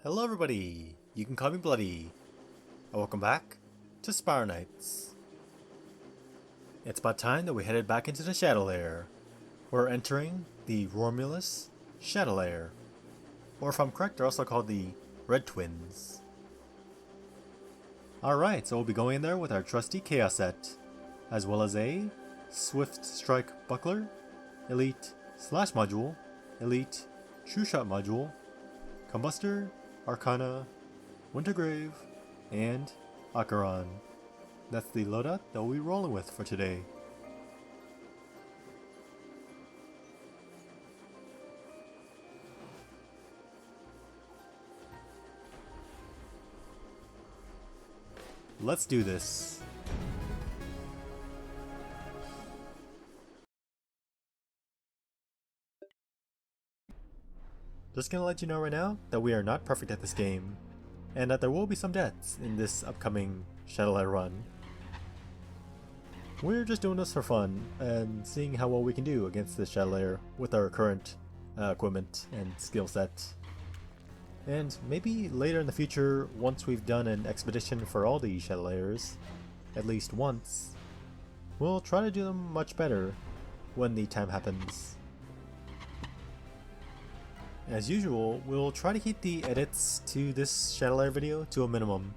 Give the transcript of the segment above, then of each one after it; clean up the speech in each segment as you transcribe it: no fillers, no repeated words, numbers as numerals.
Hello everybody, you can call me Bloody, and welcome back to Spire Knights. It's about time that we headed back into the Shadow Lair. We're entering the Romulus Shadow Lair, or if I'm correct, they're also called the Red Twins. Alright, so we'll be going in there with our trusty Chaos set, as well as a Swift Strike Buckler, Elite Slash Module, Elite True Shot Module, Combustor, Arcana, Wintergrave, and Acheron. That's the loadout that we'll be rolling with for today. Let's do this. Just gonna let you know right now that we are not perfect at this game, and that there will be some deaths in this upcoming Shadow Lair run. We're just doing this for fun, and seeing how well we can do against this Shadow Lair with our current equipment and skill set. And maybe later in the future, once we've done an expedition for all the Shadow Lairs, at least once, we'll try to do them much better when the time happens. As usual, we'll try to keep the edits to this Shadow Lair video to a minimum.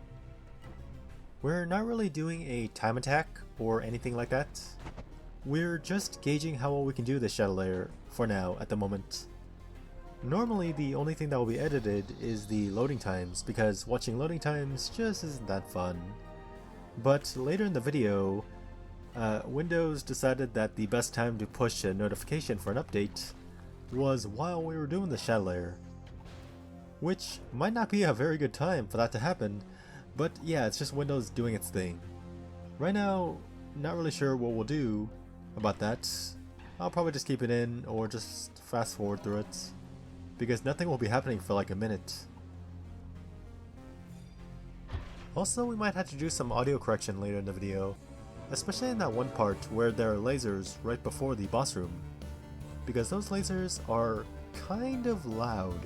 We're not really doing a time attack or anything like that. We're just gauging how well we can do this Shadow Lair for now at the moment. Normally the only thing that will be edited is the loading times, because watching loading times just isn't that fun. But later in the video, Windows decided that the best time to push a notification for an update was while we were doing the Shadow Lair. Which might not be a very good time for that to happen, but yeah, it's just Windows doing its thing. Right now, not really sure what we'll do about that. I'll probably just keep it in or just fast forward through it, because nothing will be happening for like a minute. Also, we might have to do some audio correction later in the video, especially in that one part where there are lasers right before the boss room, because those lasers are kind of loud,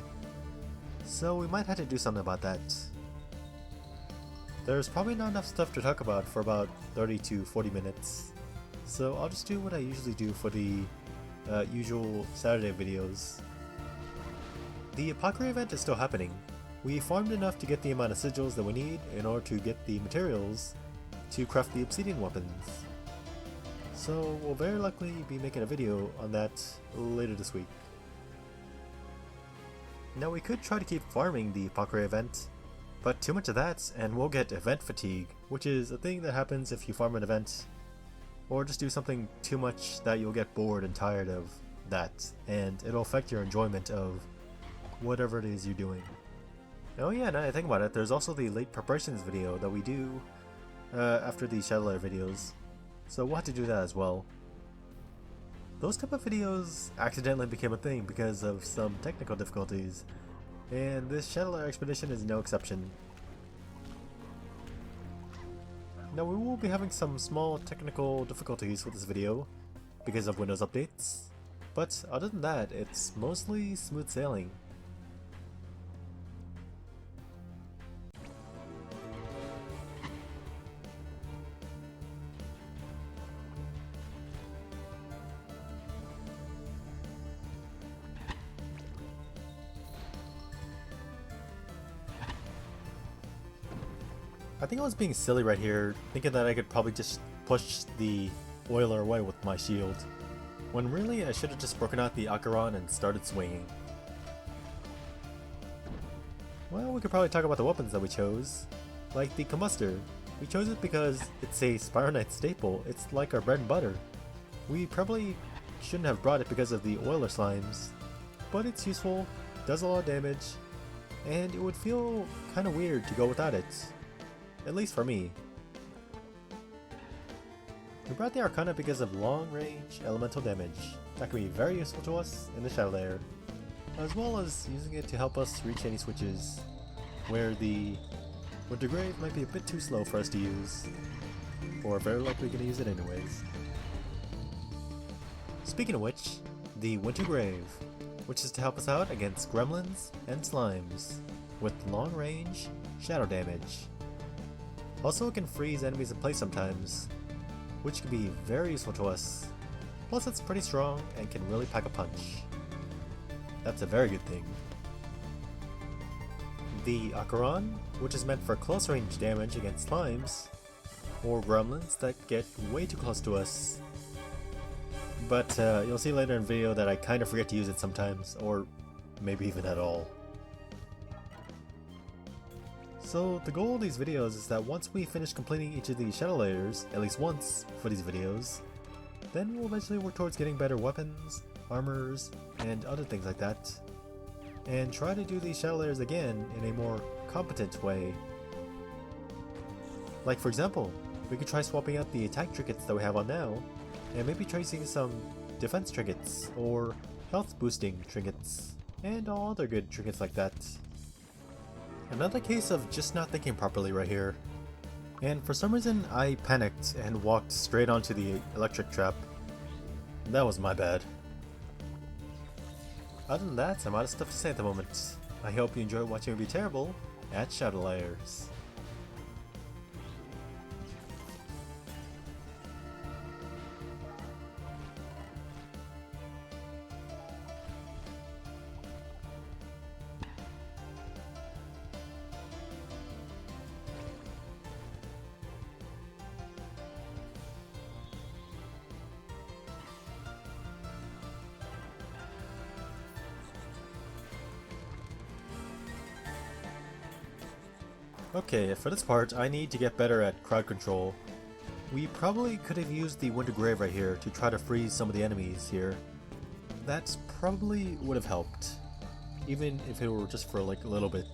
so we might have to do something about that. There's probably not enough stuff to talk about for about 30 to 40 minutes, so I'll just do what I usually do for the usual Saturday videos. The Apothecary event is still happening. We farmed enough to get the amount of sigils that we need in order to get the materials to craft the obsidian weapons. So we'll very likely be making a video on that later this week. Now we could try to keep farming the Apothecary event, but too much of that and we'll get event fatigue, which is a thing that happens if you farm an event, or just do something too much that you'll get bored and tired of that, and it'll affect your enjoyment of whatever it is you're doing. Oh yeah, now that I think about it, there's also the late preparations video that we do after the Shadow Lair videos, so we'll have to do that as well. Those type of videos accidentally became a thing because of some technical difficulties, and this Shadow Lair expedition is no exception. Now we will be having some small technical difficulties with this video because of Windows updates, but other than that, it's mostly smooth sailing. I think I was being silly right here, thinking that I could probably just push the Oiler away with my shield, when really I should have just broken out the Acheron and started swinging. Well, we could probably talk about the weapons that we chose, like the Combustor. We chose it because it's a Spire Knight staple, it's like our bread and butter. We probably shouldn't have brought it because of the Oiler slimes, but it's useful, does a lot of damage, and it would feel kinda weird to go without it. At least for me. We brought the Arcana because of long-range elemental damage that can be very useful to us in the Shadow Lair, as well as using it to help us reach any switches where the Wintergrave might be a bit too slow for us to use, or very likely going to use it anyways. Speaking of which, the Wintergrave, which is to help us out against gremlins and slimes. with long range shadow damage. Also, it can freeze enemies in place sometimes, which can be very useful to us. Plus, it's pretty strong and can really pack a punch. That's a very good thing. The Acheron, which is meant for close range damage against slimes, or gremlins that get way too close to us. But you'll see later in the video that I kind of forget to use it sometimes, or maybe even at all. So the goal of these videos is that once we finish completing each of these shadow layers, at least once for these videos, then we'll eventually work towards getting better weapons, armors, and other things like that, and try to do these shadow layers again in a more competent way. Like for example, we could try swapping out the attack trinkets that we have on now, and maybe tracing some defense trinkets, or health boosting trinkets, and all other good trinkets like that. Another case of just not thinking properly right here. And for some reason I panicked and walked straight onto the electric trap. That was my bad. Other than that, I'm out of stuff to say at the moment. I hope you enjoyed watching me be terrible at Shadow Layers. Okay, for this part, I need to get better at crowd control. We probably could have used the Winter Grave right here to try to freeze some of the enemies here. That probably would have helped, even if it were just for like a little bit.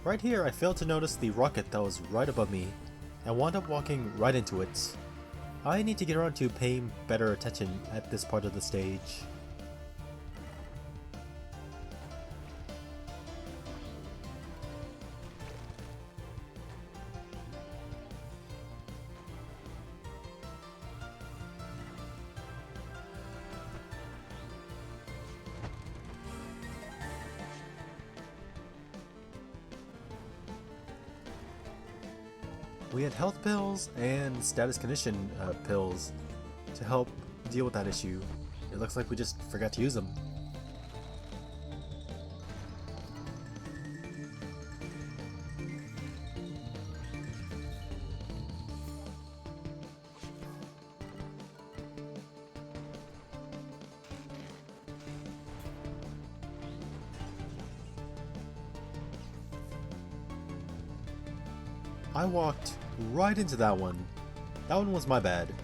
Right here, I failed to notice the rocket that was right above me, and wound up walking right into it. I need to get around to paying better attention at this part of the stage. We had health pills and status condition pills to help deal with that issue. It looks like we just forgot to use them. I walked right into that one. That one was my bad.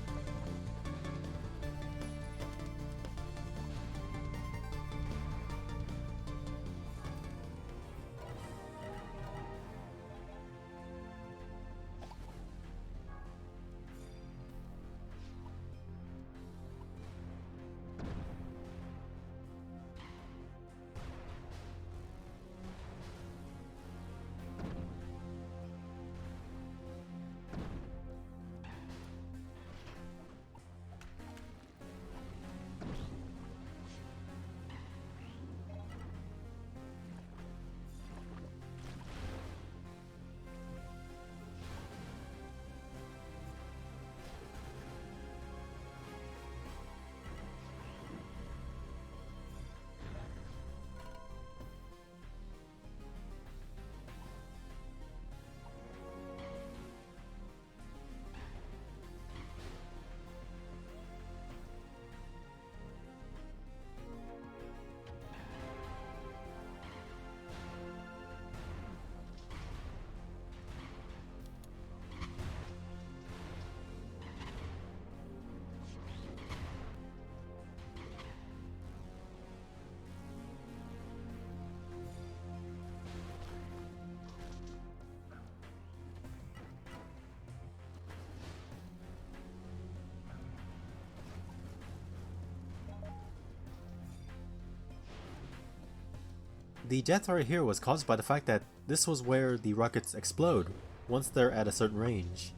The death right here was caused by the fact that this was where the rockets explode once they're at a certain range.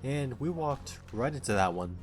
And we walked right into that one.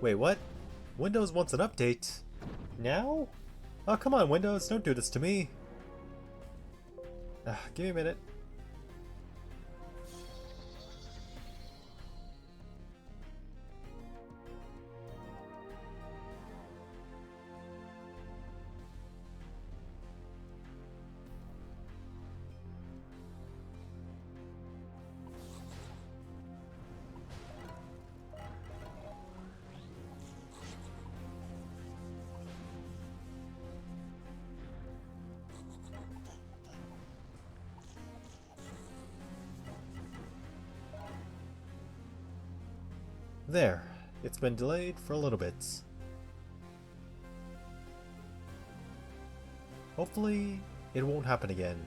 Wait, what? Windows wants an update? Now? Oh, come on, Windows, don't do this to me. Give me a minute. There. It's been delayed for a little bit. Hopefully, it won't happen again.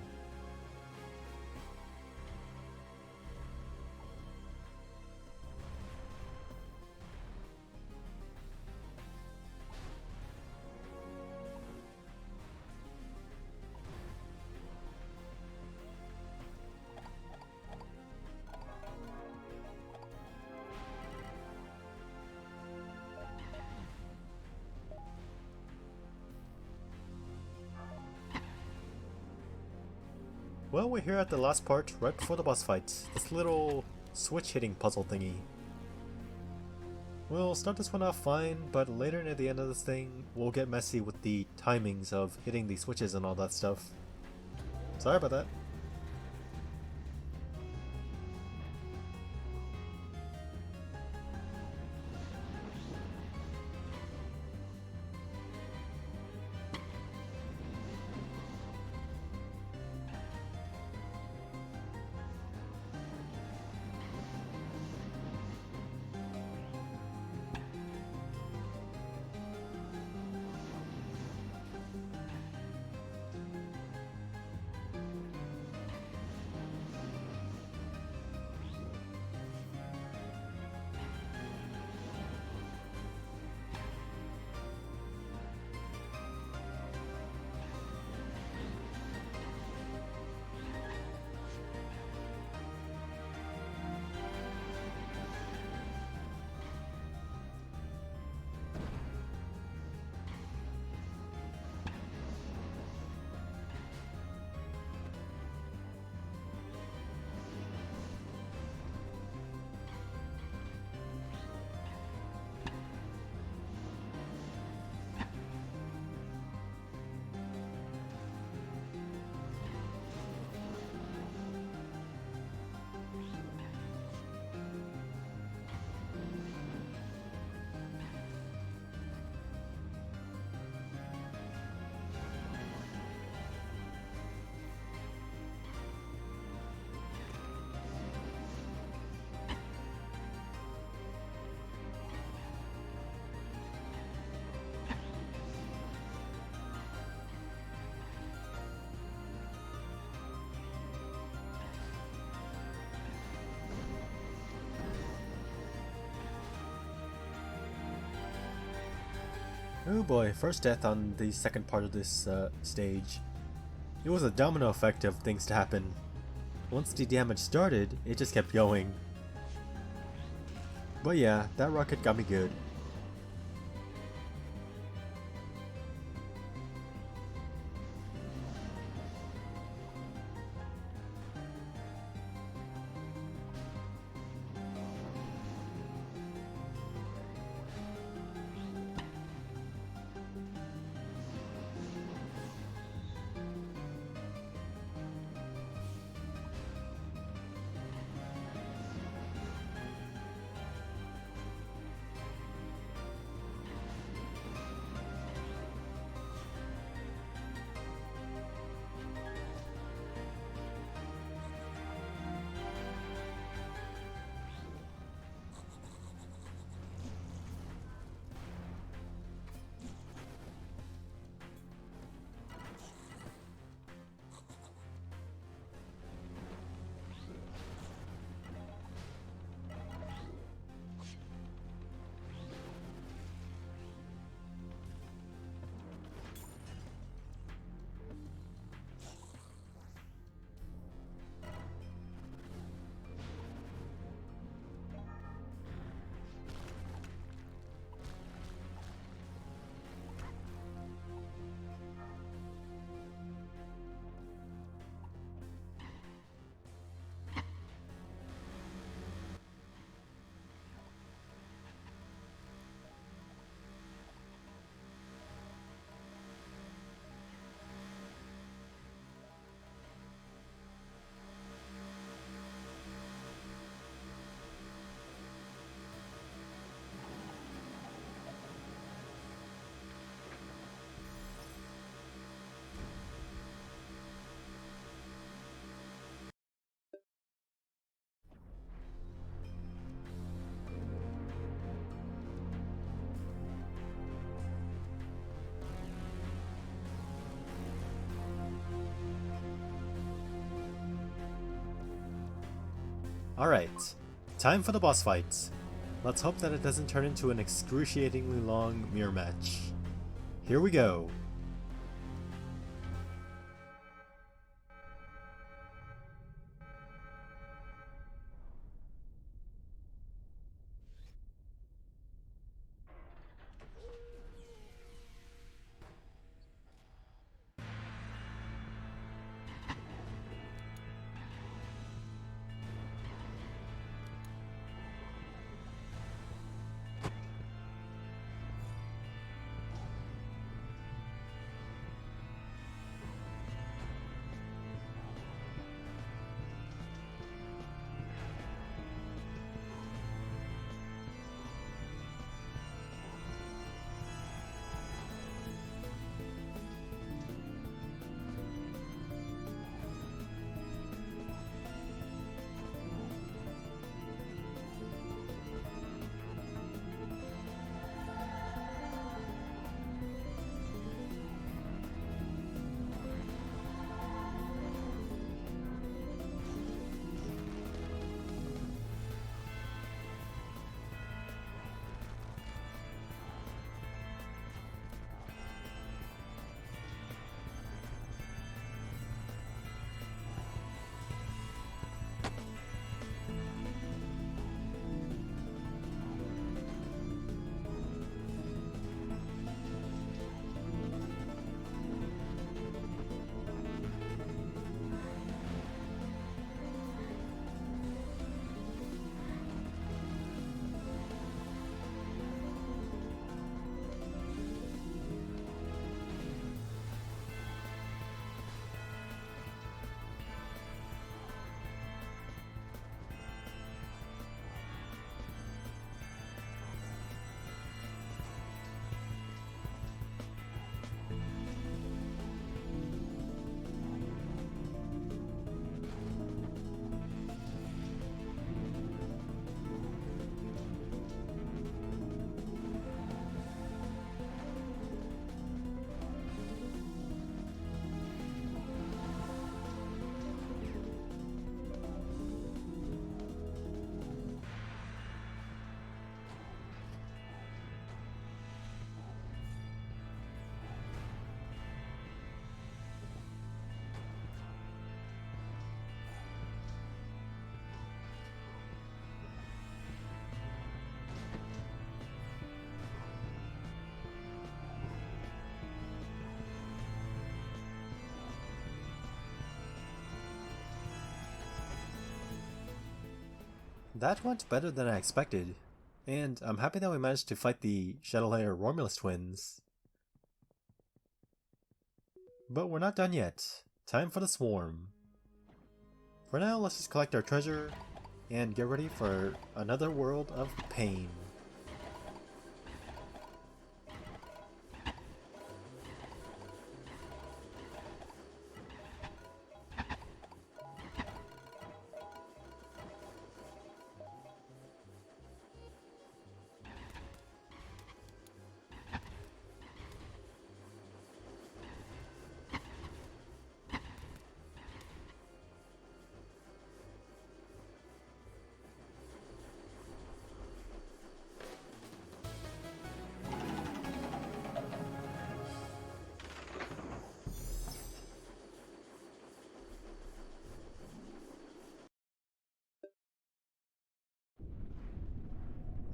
Well, we're here at the last part, right before the boss fight. This little switch hitting puzzle thingy. We'll start this one off fine, but later near the end of this thing, we'll get messy with the timings of hitting the switches and all that stuff. Sorry about that. Oh boy, first death on the second part of this stage. It was a domino effect of things to happen. Once the damage started, it just kept going. But yeah, that rocket got me good. Alright, time for the boss fight. Let's hope that it doesn't turn into an excruciatingly long mirror match. Here we go. That went better than I expected, and I'm happy that we managed to fight the Shadowlayer Romulus twins. But we're not done yet. Time for the swarm. For now, let's just collect our treasure and get ready for another world of pain.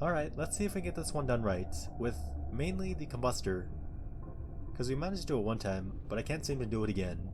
Alright, let's see if we get this one done right, with mainly the combustor. Because we managed to do it one time, but I can't seem to do it again.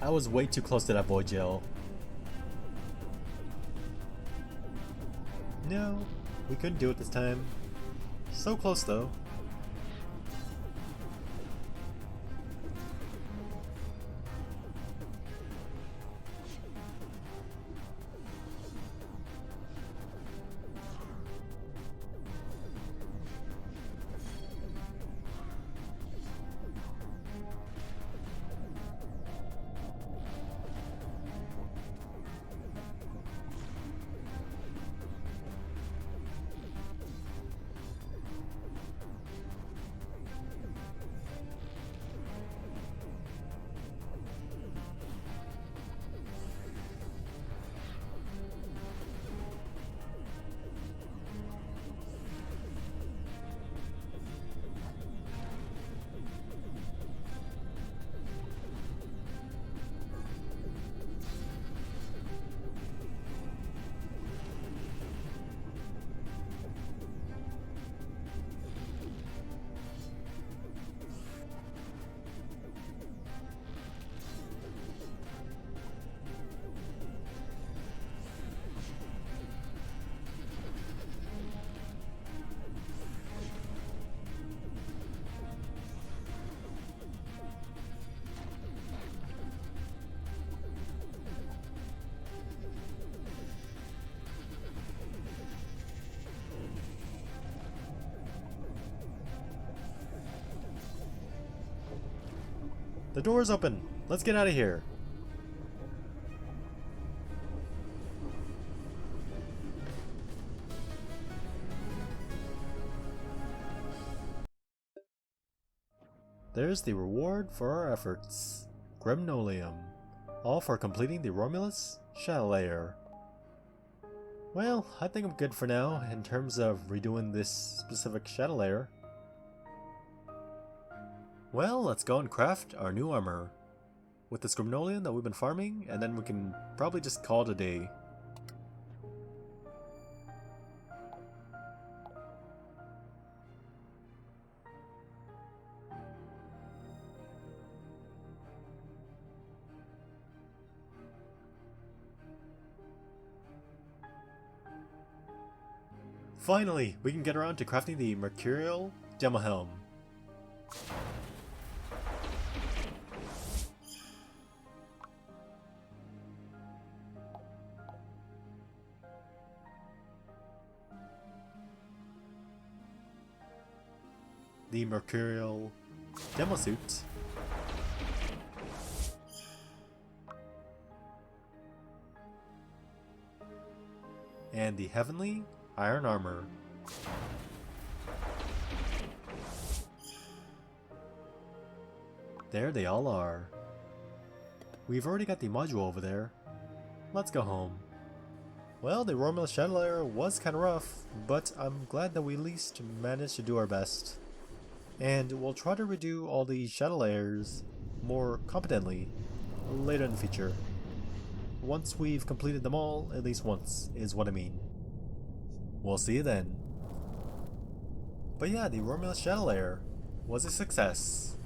I was way too close to that void gel. No, we couldn't do it this time. So close though. The door's open. Let's get out of here. There's the reward for our efforts. Grimnolium. All for completing the Romulus Shadow Layer. Well, I think I'm good for now in terms of redoing this specific Shadow Layer. Well, let's go and craft our new armor with this Grimnolium that we've been farming, and then we can probably just call it a day. Finally, we can get around to crafting the Mercurial Demohelm. The Mercurial Demosuit. And the Heavenly Iron Armor. There they all are. We've already got the module over there. Let's go home. Well, the Romulus Shadow Layer was kinda rough, but I'm glad that we at least managed to do our best. And we'll try to redo all the shadow layers more competently later in the future. Once we've completed them all, at least once, is what I mean. We'll see you then. But yeah, the Romulus Shadow Layer was a success.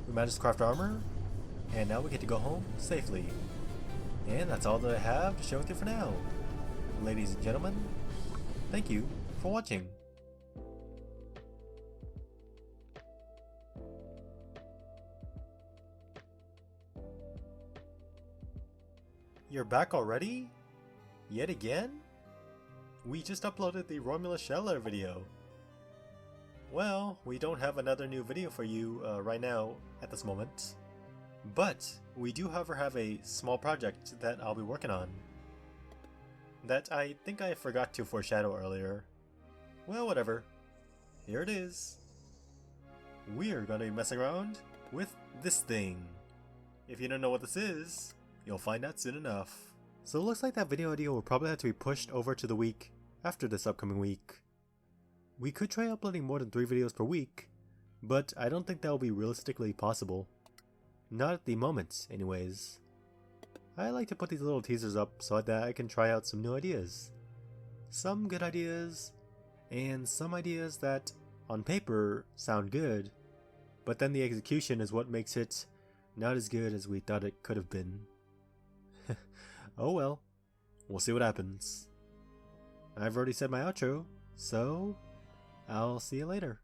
We managed to craft armor, and now we get to go home safely. And that's all that I have to share with you for now. Ladies and gentlemen, thank you for watching. You're back already? Yet again? We just uploaded the Romulus Shadow Layer video. Well, we don't have another new video for you right now at this moment. But we do however have a small project that I'll be working on. That I think I forgot to foreshadow earlier. Well, whatever. Here it is. We're gonna be messing around with this thing. If you don't know what this is, you'll find out soon enough. So it looks like that video idea will probably have to be pushed over to the week after this upcoming week. We could try uploading more than 3 videos per week, but I don't think that will be realistically possible. Not at the moment, anyways. I like to put these little teasers up so that I can try out some new ideas. Some good ideas, and some ideas that, on paper, sound good, but then the execution is what makes it not as good as we thought it could have been. Oh well, we'll see what happens. I've already said my outro, so I'll see you later.